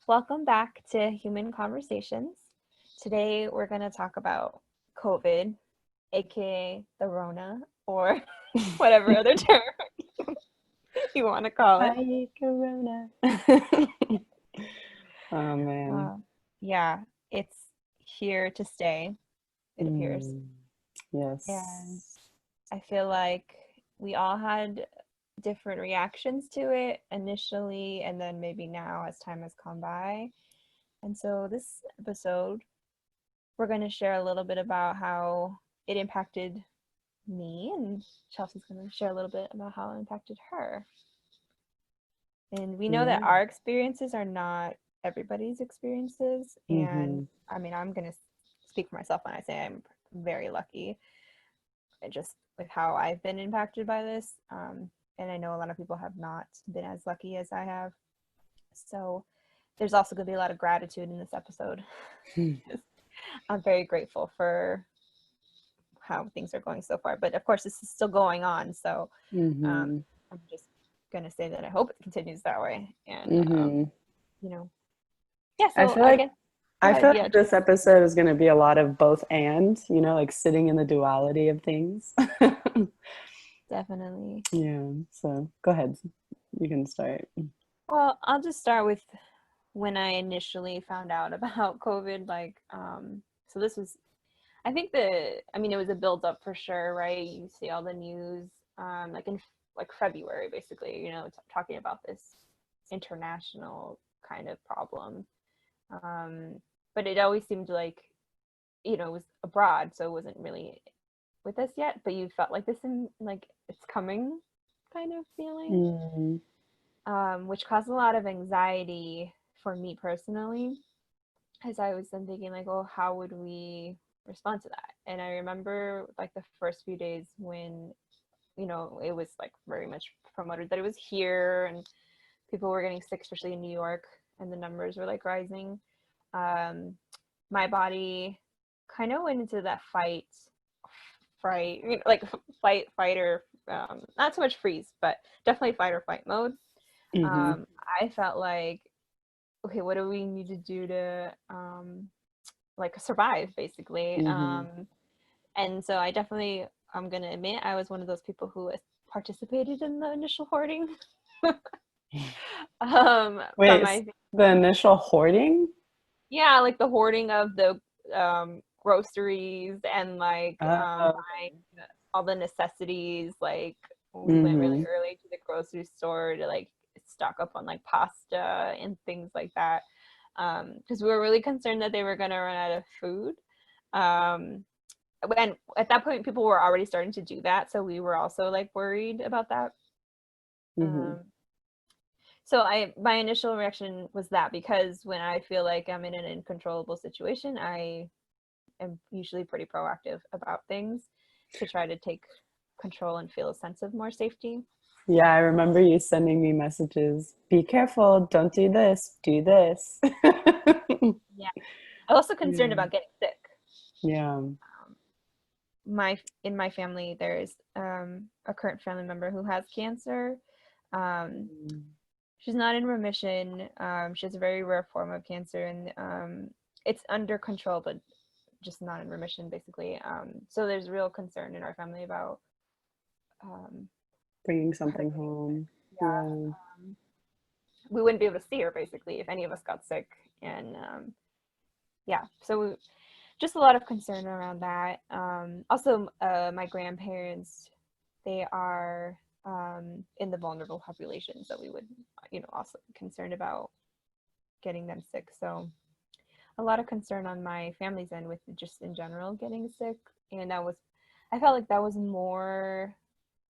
Welcome back to Human Conversations. Today we're going to talk about COVID, aka the Rona, or whatever other term you want to call it. Hi, Corona. Oh man. Uh, yeah, it's here to stay, it appears. Mm, And yes. I feel like we all had different reactions to it initially, and then maybe now as time has gone by. And so this episode, we're going to share a little bit about how it impacted me, and Chelsea's going to share a little bit about how it impacted her. And we know that Yeah. our experiences are not everybody's experiences. And Mm-hmm. I mean, I'm going to speak for myself when I say I'm very lucky just with how I've been impacted by this. And I know a lot of people have not been as lucky as I have. So there's also going to be a lot of gratitude in this episode. I'm very grateful for how things are going so far. But of course, this is still going on. So Mm-hmm. I'm just going to say that I hope it continues that way. And, Mm-hmm. you know, yeah, I so feel I like guess, go I ahead. feel Yeah, like this episode is going to be a lot of both and, like sitting in the duality of things. definitely. Yeah. So go ahead. You can start. Well, I'll just start with when I initially found out about COVID. So this was, I think I mean, it was a build up for sure, right? You see all the news, like in like February, basically, talking about this international kind of problem. Um, but it always seemed like, it was abroad, so it wasn't really with us yet, but you felt like this in like it's coming kind of feeling, Mm-hmm. which caused a lot of anxiety for me personally, as I was then thinking like, oh, how would we respond to that? And I remember like the first few days when, it was like very much promoted that it was here and people were getting sick, especially in New York, and the numbers were like rising. Um, my body kind of went into that fright, like fight or not so much freeze, but definitely fight or fight mode. Mm-hmm. Um, I felt like, okay, what do we need to do to like survive, basically? Mm-hmm. And so I definitely, I'm gonna admit, I was one of those people who participated in the initial hoarding. From Wait, my the family. initial hoarding? Yeah, like the hoarding of the groceries and like Oh, buying all the necessities. Like we went really mm-hmm. early to the grocery store to like stock up on like pasta and things like that, because we were really concerned that they were going to run out of food. Um, and at that point, people were already starting to do that, so we were also like worried about that. Mm-hmm. Um, so my initial reaction was that, because when I feel like I'm in an uncontrollable situation, I am usually pretty proactive about things to try to take control and feel a sense of more safety. Yeah, I remember you sending me messages. Be careful, don't do this, do this. Yeah. I'm also concerned Yeah. about getting sick. Yeah. My In my family, there's a current family member who has cancer. Um, she's not in remission. She has a very rare form of cancer, and it's under control, but just not in remission, basically. So there's real concern in our family about um, Bringing her something getting sick. home. Yeah. Yeah. We wouldn't be able to see her, basically, if any of us got sick. And yeah, so just a lot of concern around that. Also, my grandparents, they are in the vulnerable population, so we would, also be concerned about getting them sick. So a lot of concern on my family's end with just in general getting sick. And I felt like that was more,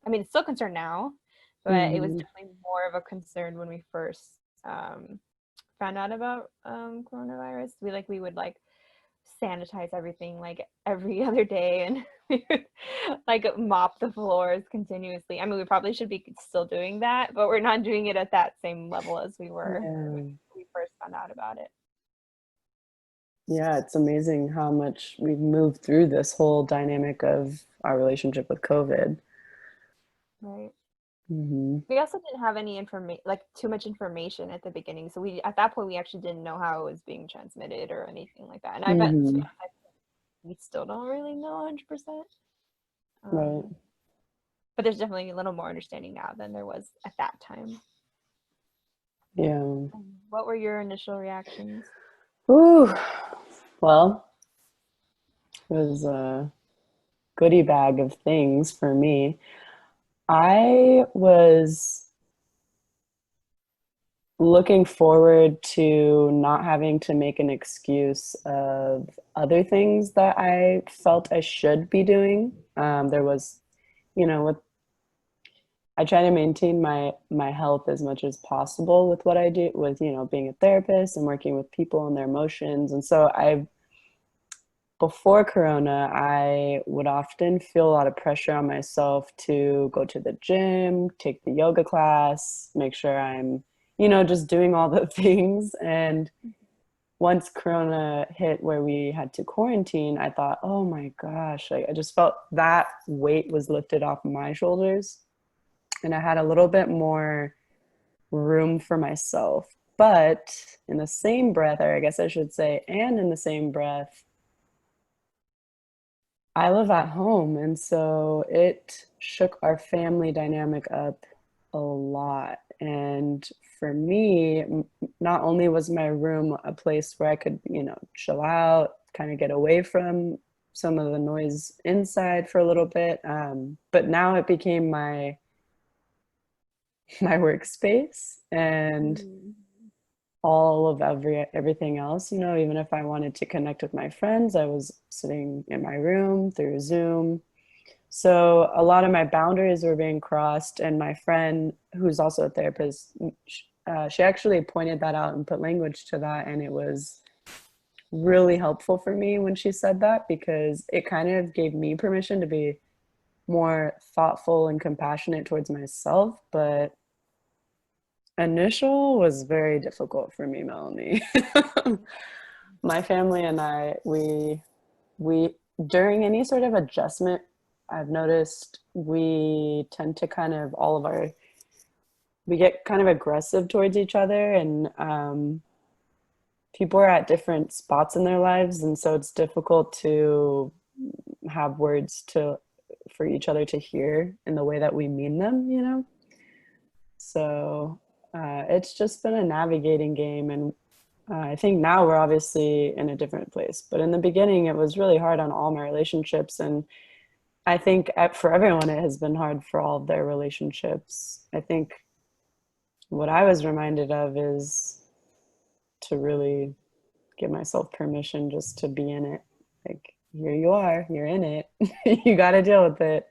I mean, it's still a concern now, but it was Hmm. definitely more of a concern when we first found out about coronavirus. We would like sanitize everything like every other day, and we would like mop the floors continuously. I mean, we probably should be still doing that, but we're not doing it at that same level as we were when Yeah. we first found out about it. Yeah, it's amazing how much we've moved through this whole dynamic of our relationship with COVID. Right. We also didn't have any information, like too much information at the beginning. So we, at that point, we actually didn't know how it was being transmitted or anything like that. And I bet, to be honest, we still don't really know 100%. Right. But there's definitely a little more understanding now than there was at that time. Yeah. What were your initial reactions? Ooh. Well, it was a goodie bag of things for me. I was looking forward to not having to make an excuse of other things that I felt I should be doing. There was, with I try to maintain my health as much as possible with what I do, with being a therapist and working with people and their emotions. And so I before Corona, I would often feel a lot of pressure on myself to go to the gym, take the yoga class, make sure I'm, just doing all the things. And once Corona hit where we had to quarantine, I thought, oh my gosh, like I just felt that weight was lifted off my shoulders. And I had a little bit more room for myself. But in the same breath, or I guess I should say, and in the same breath, I live at home, and so it shook our family dynamic up a lot. And for me, not only was my room a place where I could, chill out, kind of get away from some of the noise inside for a little bit, but now it became my workspace and all of everything else. Even if I wanted to connect with my friends, I was sitting in my room through Zoom. So a lot of my boundaries were being crossed, and my friend, who's also a therapist, she actually pointed that out and put language to that, and it was really helpful for me when she said that, because it kind of gave me permission to be more thoughtful and compassionate towards myself. But initial was very difficult for me, Melanie. My family and I, we during any sort of adjustment, I've noticed we tend to kind of we get kind of aggressive towards each other, and people are at different spots in their lives, and so it's difficult to have words for each other to hear in the way that we mean them. So it's just been a navigating game, and I think now we're obviously in a different place. But in the beginning, it was really hard on all my relationships, and I think for everyone, it has been hard for all of their relationships. I think what I was reminded of is to really give myself permission just to be in it. Like, here you are, you're in it. You got to deal with it.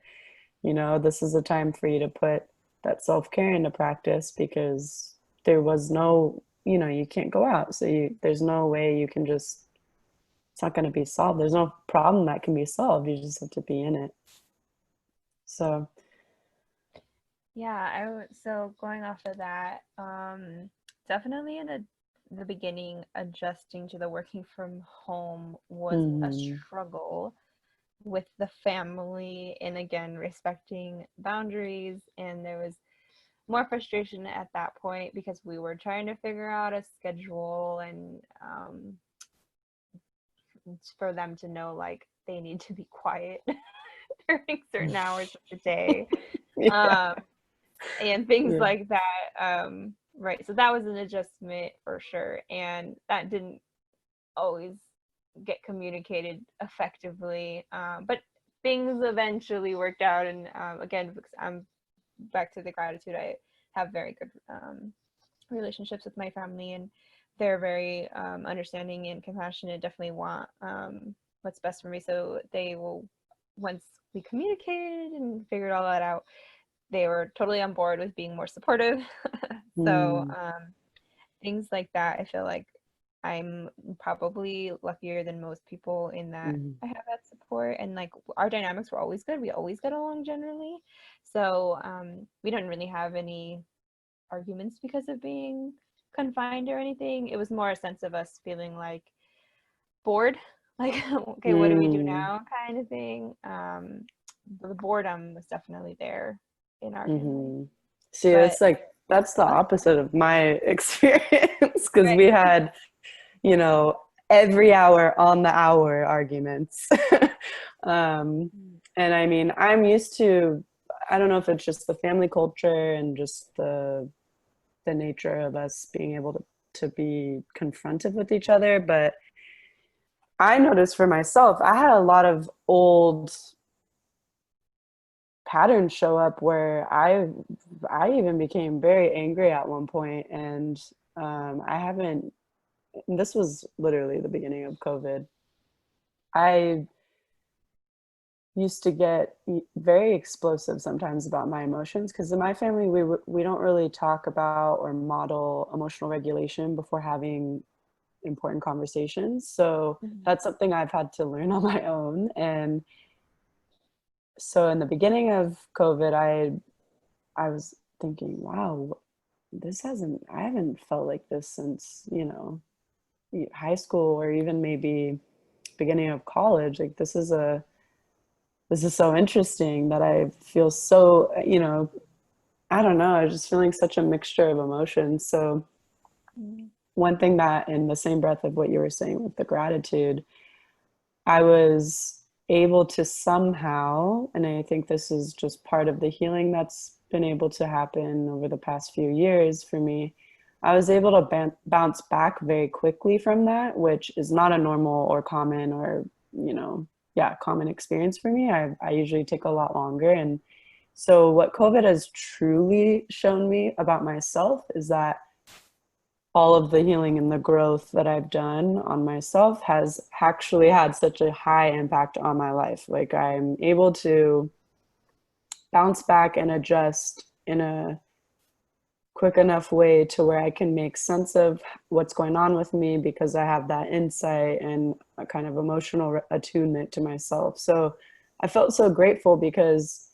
This is a time for you to put that self-care into practice, because there was no, you can't go out. So there's no way you can just, it's not going to be solved. There's no problem that can be solved. You just have to be in it. So Yeah, so going off of that, definitely in the beginning, adjusting to the working from home was a struggle with the family, and again, respecting boundaries. And there was more frustration at that point because we were trying to figure out a schedule, and for them to know like they need to be quiet during certain hours of the day. yeah. And things Yeah. like that. Right. So that was an adjustment for sure. And that didn't always get communicated effectively. But things eventually worked out. And again, because I'm back to the gratitude, I have very good relationships with my family, and they're very understanding and compassionate, definitely want what's best for me. So they will, once we communicated and figured all that out, they were totally on board with being more supportive. So things like that, I feel like I'm probably luckier than most people in that I have that support, and like our dynamics were always good. We always get along generally. So we don't really have any arguments because of being confined or anything. It was more a sense of us feeling like bored, like okay, what do we do now, kind of thing. The boredom was definitely there in our family. See, But it's like that's the opposite of my experience because we had, you know, every hour on the hour arguments. um, and I mean, I'm used to, I don't know if it's just the family culture and just the nature of us being able to be confronted with each other, but I noticed for myself, I had a lot of old patterns show up where I even became very angry at one point, and I haven't. This was literally the beginning of COVID. I used to get very explosive sometimes about my emotions because in my family we don't really talk about or model emotional regulation before having important conversations. So that's something I've had to learn on my own. And so in the beginning of COVID, I was thinking, wow, I haven't felt like this since, you know, high school or even maybe beginning of college. Like this is so interesting that I feel so, you know, I don't know, I was just feeling such a mixture of emotions. So one thing that in the same breath of what you were saying with the gratitude, I was able to somehow, and I think this is just part of the healing that's been able to happen over the past few years for me. I was able to bounce back very quickly from that, which is not a normal or common or, you know, yeah, common experience for me. I usually take a lot longer. And so, what COVID has truly shown me about myself is that all of the healing and the growth that I've done on myself has actually had such a high impact on my life. Like I'm able to bounce back and adjust in a quick enough way to where I can make sense of what's going on with me because I have that insight and a kind of emotional attunement to myself. So I felt so grateful because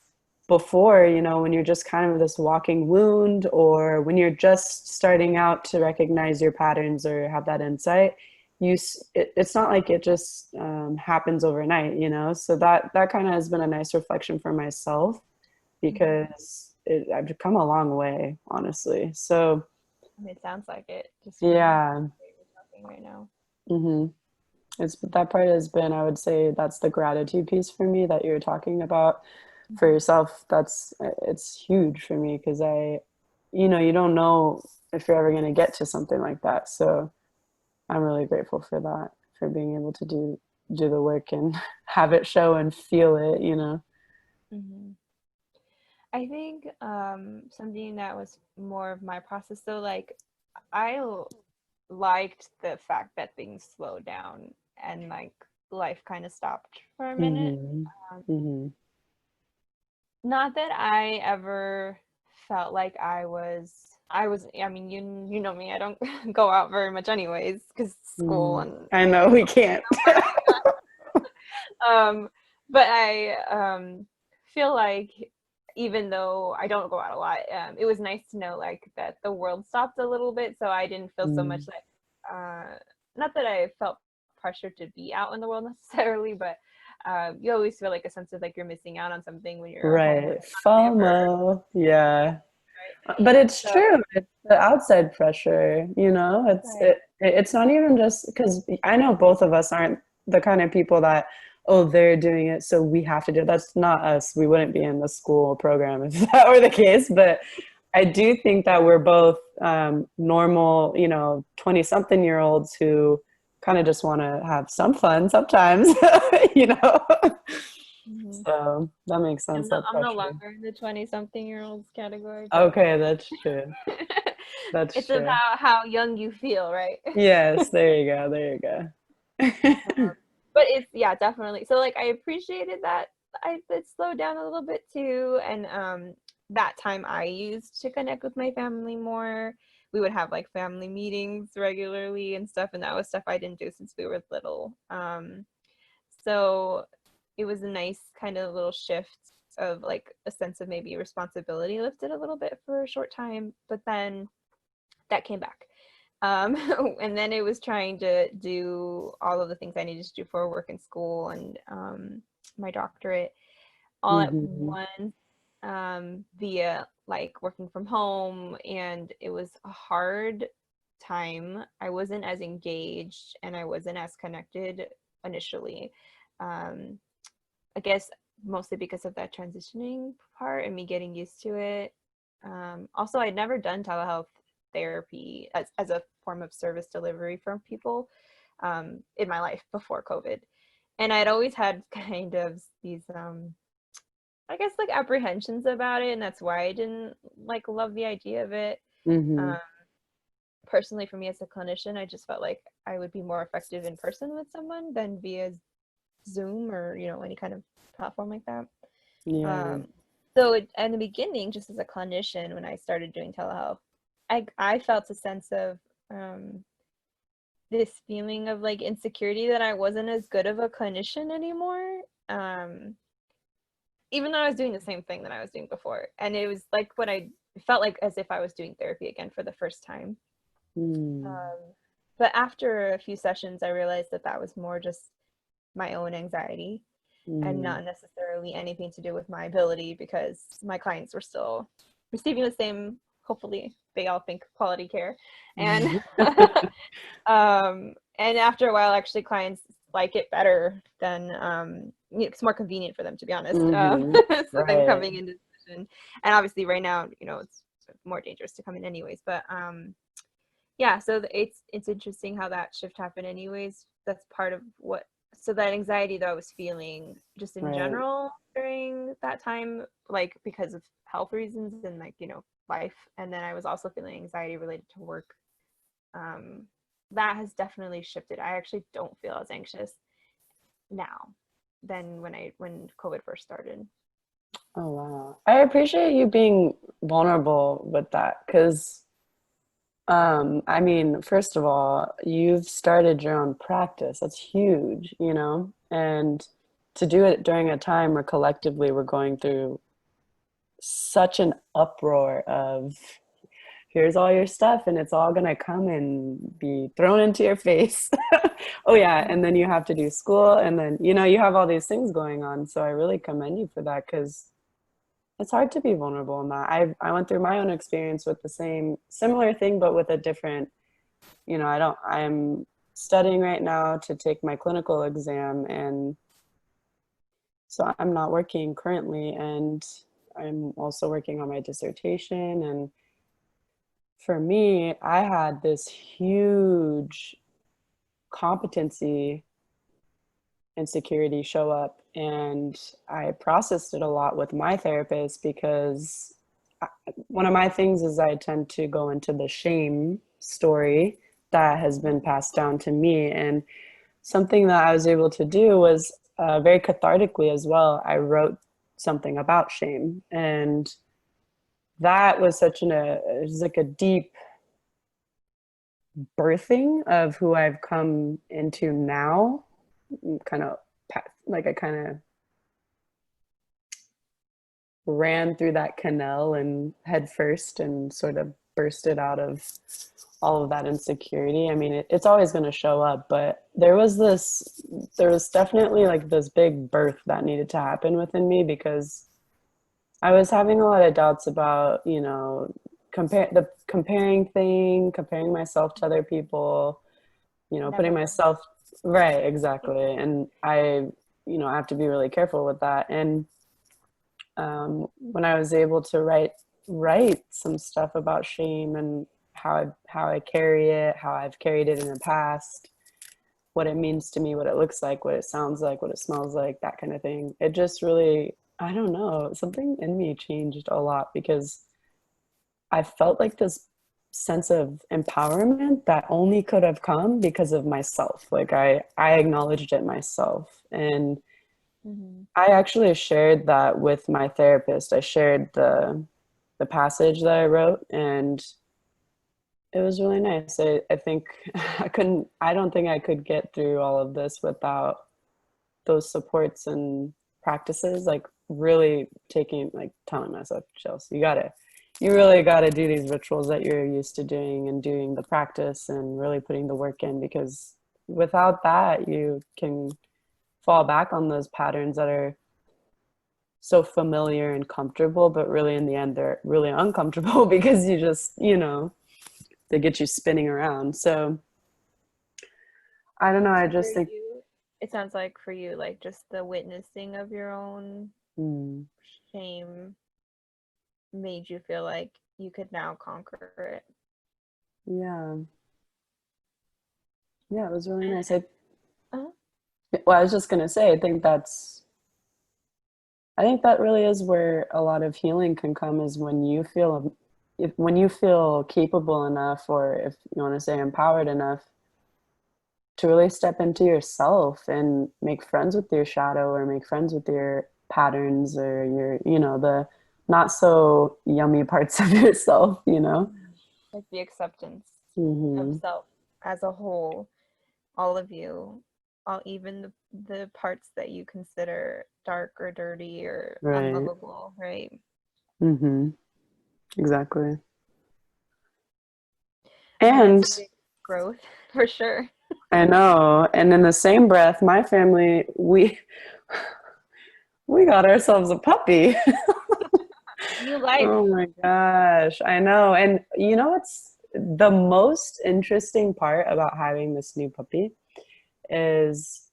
before, you know, when you're just kind of this walking wound or when you're just starting out to recognize your patterns or have that insight, it's not like it just happens overnight, you know. So that kind of has been a nice reflection for myself because I've come a long way, honestly. So it sounds like it just from yeah, what you're talking right now. hmm it's that part has been, I would say, that's the gratitude piece for me that you're talking about for yourself. That's it's huge for me because you know, you don't know if you're ever going to get to something like that. So I'm really grateful for that, for being able to do the work and have it show and feel it, you know. Mm-hmm. I think something that was more of my process though, like I liked the fact that things slowed down and like life kind of stopped for a minute. Mhm. Um, Mhm. Not that I ever felt like I mean, you know me, I don't go out very much anyways because school Mm. and I know we can't. um but I feel like even though I don't go out a lot, it was nice to know like that the world stopped a little bit, so I didn't feel so much Mm. like not that I felt pressure to be out in the world necessarily, but you always feel like a sense of like you're missing out on something when you're home with Right. family member, FOMO. Yeah. right? But it's So true. It's the outside pressure, you know? right. It's not even just because I know both of us aren't the kind of people that, oh, they're doing it, so we have to do it. That's not us. We wouldn't be in the school program if that were the case. But I do think that we're both normal, you know, 20-something-year-olds who kind of just want to have some fun sometimes, you know? Mhm. So that makes sense, that I'm no pressure. longer in the 20-something-year-olds category, but Okay, that's true. That's it's true. about how young you feel, right? Yes, there you go. There you go. But it's yeah, definitely. So like I appreciated that I it slowed down a little bit too, and that time I used to connect with my family more. We would have like family meetings regularly and stuff, and that was stuff I didn't do since we were little. So it was a nice kind of little shift of like a sense of maybe responsibility lifted a little bit for a short time, but then that came back. Um, and then it was trying to do all of the things I needed to do for work and school and my doctorate all at hmm once. via like working from home, and it was a hard time. I wasn't as engaged and I wasn't as connected initially. Um, I guess mostly because of that transitioning part and me getting used to it. Also, I'd never done telehealth therapy as a form of service delivery for people in my life before COVID. And I'd always had kind of these, I guess, like apprehensions about it. And that's why I didn't like love the idea of it. Mm-hmm. Um, Personally, for me as a clinician, I just felt like I would be more effective in person with someone than via Zoom or, any kind of platform like that. Yeah. Um, so in the beginning, just as a clinician, when I started doing telehealth, I felt a sense of this feeling of like insecurity that I wasn't as good of a clinician anymore. Even though I was doing the same thing that I was doing before. And it was like what I felt like as if I was doing therapy again for the first time. Mm. Um, but after a few sessions, I realized that that was more just my own anxiety and Mm. not necessarily anything to do with my ability, because my clients were still receiving the same, hopefully they all think, quality care. And and after a while, actually clients like it better than it's more convenient for them, to be honest. Mm-hmm. So then Right. coming into session, and obviously right now, it's more dangerous to come in anyways, but yeah, so it's interesting how that shift happened anyways. That's part of what, so that anxiety that I was feeling just in Right. general during that time, like because of health reasons and like, life. And then I was also feeling anxiety related to work. Um, that has definitely shifted. I actually don't feel as anxious now than when COVID first started. Oh, wow. I appreciate you being vulnerable with that because, I mean, first of all, you've started your own practice. That's huge, and to do it during a time where collectively we're going through such an uproar of here's all your stuff and it's all going to come and be thrown into your face. Oh yeah, and then you have to do school and then you have all these things going on, so I really commend you for that because it's hard to be vulnerable in that. I went through my own experience with the similar thing but with a different, I'm studying right now to take my clinical exam, and so I'm not working currently, and I'm also working on my dissertation. And for me, I had this huge competency insecurity show up, and I processed it a lot with my therapist because one of my things is I tend to go into the shame story that has been passed down to me. And something that I was able to do was very cathartically as well. I wrote something about shame, and that was it was like a deep birthing of who I've come into now. Kind of like I kind of ran through that canal and head first and sort of bursted out of all of that insecurity. I mean, it's always going to show up, but there was definitely like this big birth that needed to happen within me because I was having a lot of doubts about, comparing myself to other people, putting Never good. myself right, exactly. And I have to be really careful with that. And when I was able to write some stuff about shame and how I carry it, how I've carried it in the past, what it means to me, what it looks like, what it sounds like, what it smells like, that kind of thing. It just really, I don't know, something in me changed a lot because I felt like this sense of empowerment that only could have come because of myself. Like I acknowledged it myself. And Mm-hmm. I actually shared that with my therapist. I shared the passage that I wrote, and it was really nice. I think I don't think I could get through all of this without those supports and practices, like really telling myself, Chelsea, you really gotta do these rituals that you're used to doing and doing the practice and really putting the work in, because without that, you can fall back on those patterns that are so familiar and comfortable, but really in the end they're really uncomfortable because you just, they get you spinning around. So I don't know, I So for just think you, it sounds like for you, like just the witnessing of your own mm, shame made you feel like you could now conquer it. yeah. Yeah, it was really nice. Uh-huh. Well, I was just gonna say, I think that really is where a lot of healing can come, is when you feel, if when you feel capable enough, or if you want to say empowered enough, to really step into yourself and make friends with your shadow, or make friends with your patterns, or your, the not so yummy parts of yourself. Like the acceptance of Hmm. self as a whole, all of you, all even the parts that you consider dark or dirty or Right. unlovable, right? Hmm. Exactly. And that's And a big growth for sure. I know. And in the same breath, my family, we got ourselves a puppy. New life. Oh my gosh. I know. And what's the most interesting part about having this new puppy is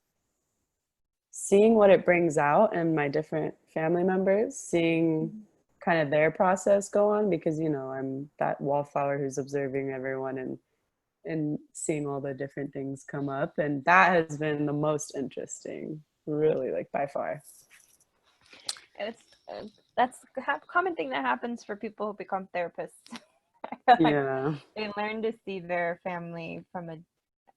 seeing what it brings out in my different family members, seeing Mhm. kind of their process go on, because I'm that wallflower who's observing everyone, and seeing all the different things come up, and that has been the most interesting, really, like by far. It's that's a common thing that happens for people who become therapists. I feel like Yeah. they learn to see their family from an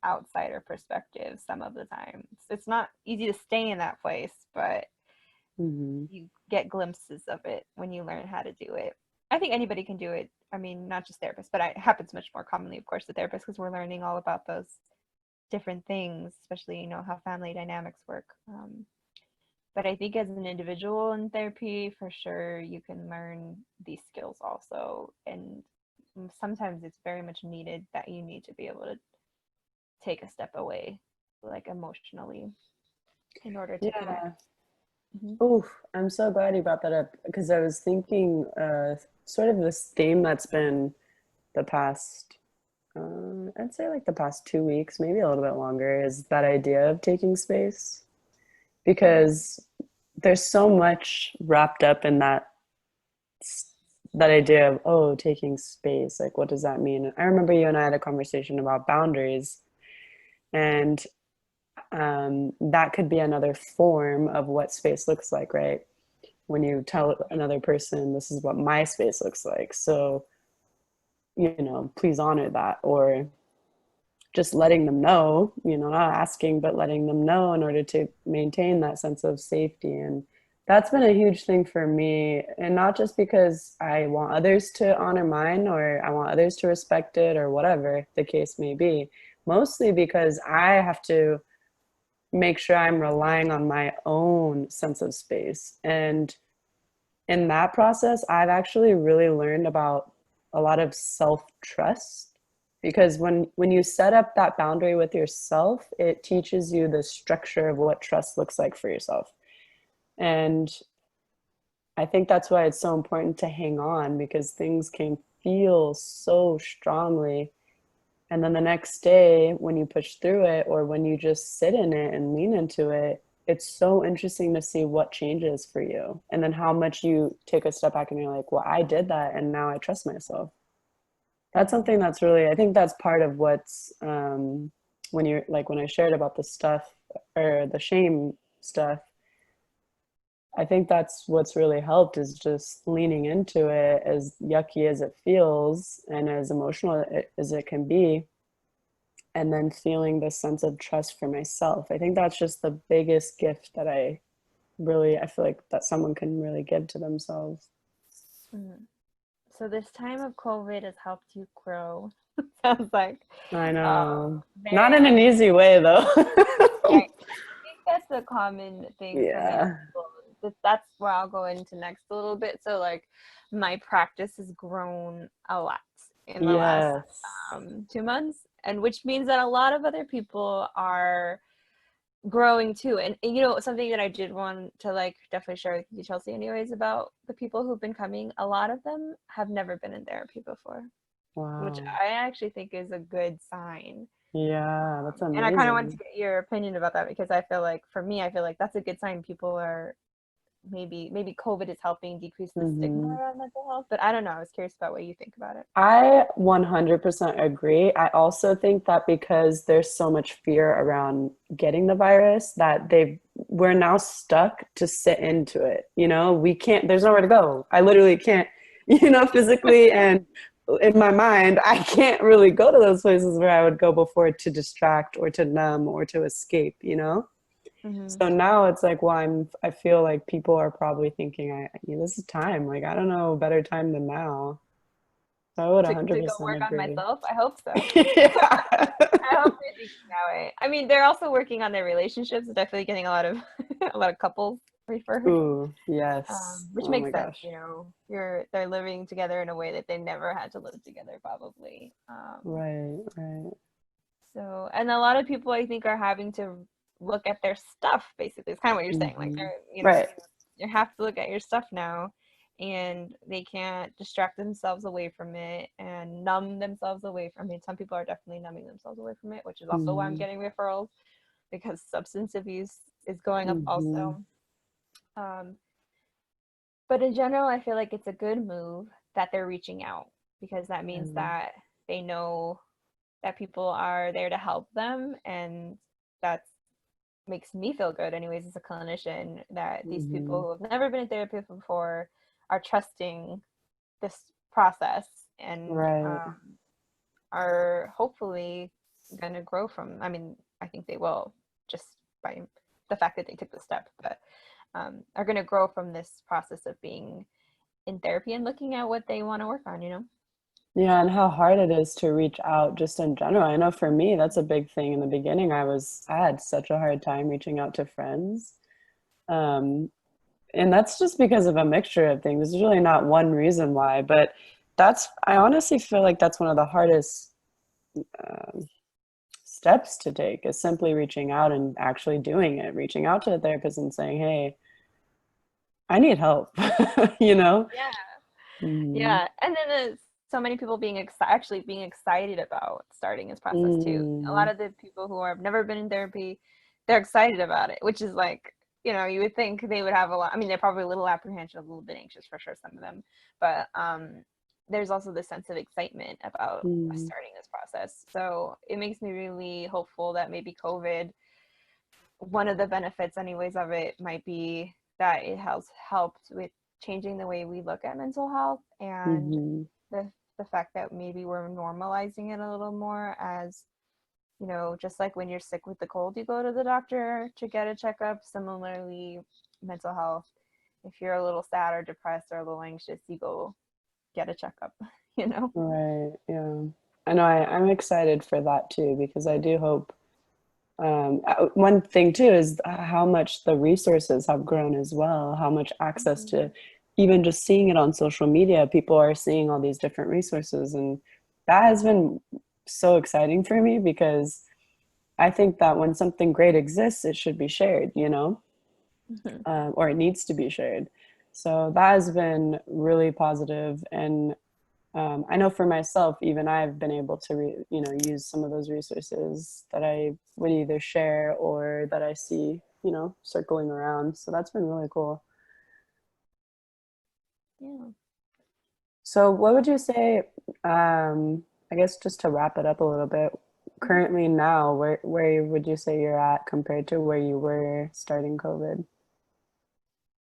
outsider perspective some of the time. It's not easy to stay in that place, but Hmm. you get glimpses of it when you learn how to do it. I think anybody can do it. I mean, not just therapists, but it happens much more commonly, of course, to therapists because we're learning all about those different things, especially how family dynamics work. But I think as an individual in therapy, for sure, you can learn these skills also. And sometimes it's very much needed that you need to be able to take a step away, like emotionally, in order to connect. Yeah. Hmm. Oof, I'm so glad you brought that up, because I was thinking sort of this theme that's been the past, I'd say like the past 2 weeks, maybe a little bit longer, is that idea of taking space. Because there's so much wrapped up in that idea of, oh, taking space, like what does that mean? I remember you and I had a conversation about boundaries, and that could be another form of what space looks like, right? When you tell another person, this is what my space looks like, so please honor that. Or just letting them know, not asking, but letting them know, in order to maintain that sense of safety. And that's been a huge thing for me. And not just because I want others to honor mine, or I want others to respect it, or whatever the case may be, mostly because I have to make sure I'm relying on my own sense of space. And in that process, I've actually really learned about a lot of self-trust, because when you set up that boundary with yourself, it teaches you the structure of what trust looks like for yourself. And I think that's why it's so important to hang on, because things can feel so strongly, and then the next day, when you push through it, or when you just sit in it and lean into it, it's so interesting to see what changes for you. And then how much you take a step back and you're like, well, I did that, and now I trust myself. That's something that's really, I think that's part of what's, when you're like, when I shared about the stuff, or the shame stuff, I think that's what's really helped, is just leaning into it, as yucky as it feels and as emotional as it can be, and then feeling this sense of trust for myself. I think that's just the biggest gift that I feel like that someone can really give to themselves. Mm. So this time of COVID has helped you grow. Sounds like I uh, know. Not very in an much. easy way though. Right. I think that's a common thing for many Yeah. people. That's where I'll go into next a little bit. So like my practice has grown a lot in the last Yes. 2 months, and which means that a lot of other people are growing too. And you know, something that I did want to like definitely share with you, Chelsea, anyways, about the people who've been coming, a lot of them have never been in therapy before, which Wow. I actually think is a good sign. Yeah, that's And I kind of wanted to amazing. get your opinion about that because I feel like for me, I feel like that's a good sign people are maybe COVID is helping decrease the stigma Hmm. around mental health. But I don't know. I was curious about what you think about it. I 100% agree. I also think that because there's so much fear around getting the virus that we're now stuck to sit into it. You know, we can't, there's nowhere to go. I literally can't, physically and in my mind, I can't really go to those places where I would go before to distract or to numb or to escape. Mm-hmm. So now it's like, well, I feel like people are probably thinking, this is time. Like, I don't know a better time than now. So I would To go 100% work on agree. myself. I hope so. Yeah. I hope they're thinking that way. I mean, they're also working on their relationships. Definitely getting a lot of a lot of couples referred, Ooh, yes. which Oh my makes sense. gosh. You know, they're living together in a way that they never had to live together, probably. Right, right. So, and a lot of people I think are having to look at their stuff. Basically, it's kind of what you're saying. Like Hmm. they're, Right. you have to look at your stuff now, and they can't distract themselves away from it and numb themselves away from it. Some people are definitely numbing themselves away from it, which is also why I'm Hmm. getting referrals because substance abuse is going up Hmm. also. Um, but in general, I feel like it's a good move that they're reaching out because that means Yeah. that they know that people are there to help them, and that makes me feel good anyways as a clinician that these people Hmm. who have never been in therapy before are trusting this process and Right. are hopefully going to grow from, I mean, I think they will just by the fact that they took the step, but are going to grow from this process of being in therapy and looking at what they want to work on, you know. Yeah, and how hard it is to reach out just in general. I know for me, that's a big thing. In the beginning, I had such a hard time reaching out to friends. Um, and that's just because of a mixture of things. There's really not one reason why, but I honestly feel like that's one of the hardest um, steps to take is simply reaching out and actually doing it, reaching out to a therapist and saying, hey, I need help, you know? Yeah. Mm. Yeah, and then there's so many people actually being excited about starting this process too. A lot Mm. of the people who have never been in therapy, they're excited about it, which is like, you would think they would have a lot. I mean, they're probably a little apprehensive, a little bit anxious for sure, some of them, but there's also this sense of excitement about Mm. starting this process. So it makes me really hopeful that maybe COVID, one of the benefits, anyways, of it might be that it has helped with changing the way we look at mental health and Mm-hmm. the fact that maybe we're normalizing it a little more as, just like when you're sick with the cold, you go to the doctor to get a checkup. Similarly, mental health, if you're a little sad or depressed or a little anxious, you go get a checkup, you know? Right. Yeah. I know I'm excited for that too, because I do hope one thing too is how much the resources have grown as well, how much access Mhm. to even just seeing it on social media, people are seeing all these different resources. And that has been so exciting for me because I think that when something great exists, it should be shared, Mhm. or it needs to be shared. So that has been really positive. And I know for myself, even I've been able to, use some of those resources that I would either share or that I see, circling around. So that's been really cool. Yeah. So what would you say, I guess just to wrap it up a little bit, Mhm. currently now, where would you say you're at compared to where you were starting COVID?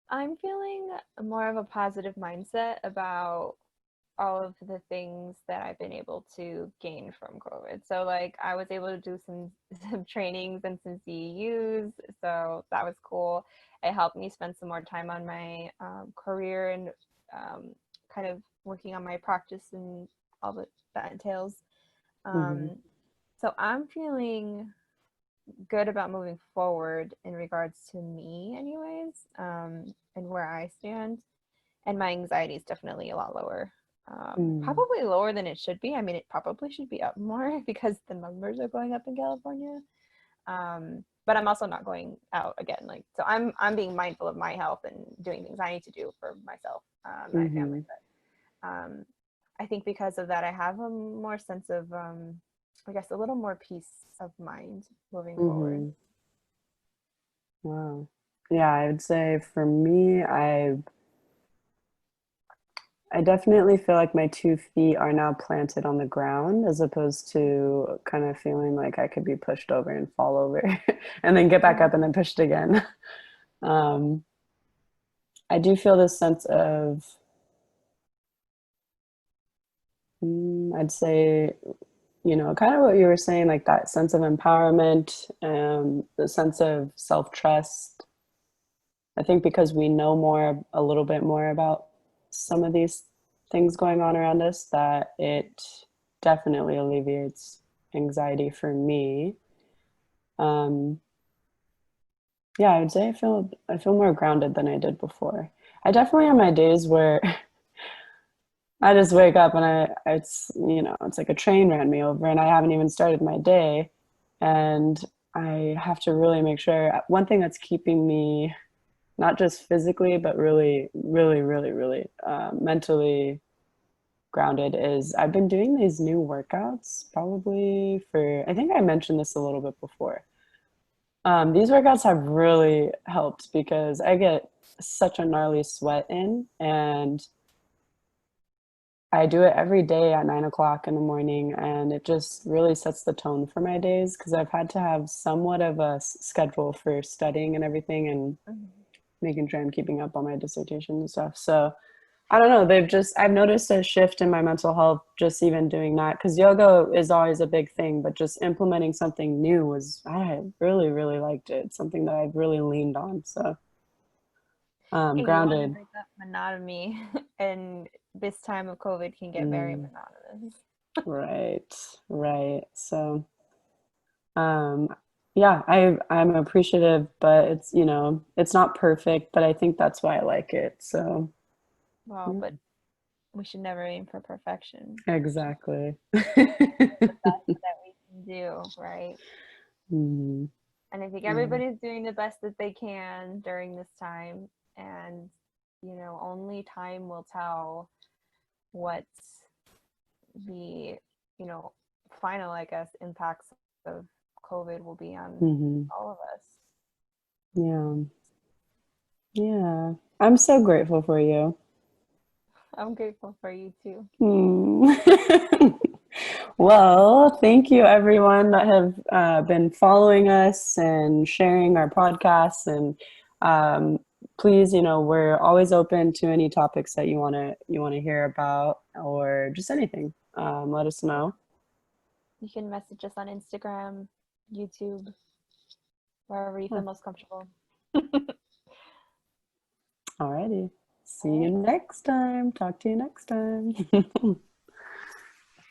I'm feeling more of a positive mindset about all of the things that I've been able to gain from COVID. So like I was able to do some some trainings and some CEUs, so that was cool. It helped me spend some more time on my career and um, kind of working on my practice and all that entails. Mm-hmm. Um, so I'm feeling good about moving forward in regards to me, anyways, and where I stand. And my anxiety is definitely a lot lower. Mm. Probably lower than it should be. I mean, it probably should be up more because the numbers are going up in California. But I'm also not going out again. Like, so I'm being mindful of my health and doing things I need to do for myself, my family. But I think because of that, I have a more sense of, I guess, a little more peace of mind moving forward. Wow. Yeah, I would say for me, I definitely feel like my 2 feet are now planted on the ground as opposed to kind of feeling like I could be pushed over and fall over and then get back up and then pushed again. Um, I do feel this sense of, I'd say, kind of what you were saying, like that sense of empowerment, the sense of self-trust. I think because we know a little bit more about some of these things going on around us, that it definitely alleviates anxiety for me. Um, yeah, I would say I feel more grounded than I did before. I definitely have my days where I just wake up and it's like a train ran me over and I haven't even started my day. And I have to really make sure one thing that's keeping me not just physically, but really, really, really, really mentally grounded is I've been doing these new workouts probably I think I mentioned this a little bit before. These workouts have really helped because I get such a gnarly sweat in, and I do it every day at 9 o'clock in the morning, and it just really sets the tone for my days because I've had to have somewhat of a schedule for studying and everything and making sure I'm keeping up on my dissertation and stuff. So I don't know, I've noticed a shift in my mental health just even doing that, because yoga is always a big thing, but just implementing something new I really, really liked it. It's something that I've really leaned on. So And you want to grounded. break up monotony, and this time of COVID can get very Mm, monotonous. right, right. So um yeah, I'm appreciative, but it's not perfect, but I think that's why I like it. So Well, yeah, but we should never aim for perfection. exactly. The best that we can do, right? Mm, And I think yeah. everybody's doing the best that they can during this time. And, only time will tell what the, you know, final, I guess, impacts of COVID will be on Hmm. all of us. Yeah. Yeah. I'm so grateful for you. I'm grateful for you too. Hmm. Well, thank you everyone that have been following us and sharing our podcasts. And please, we're always open to any topics that you want to hear about, or just anything. Let us know. You can message us on Instagram, YouTube, wherever you Yeah. feel most comfortable. Alrighty. See All you right. next time. Talk to you next time.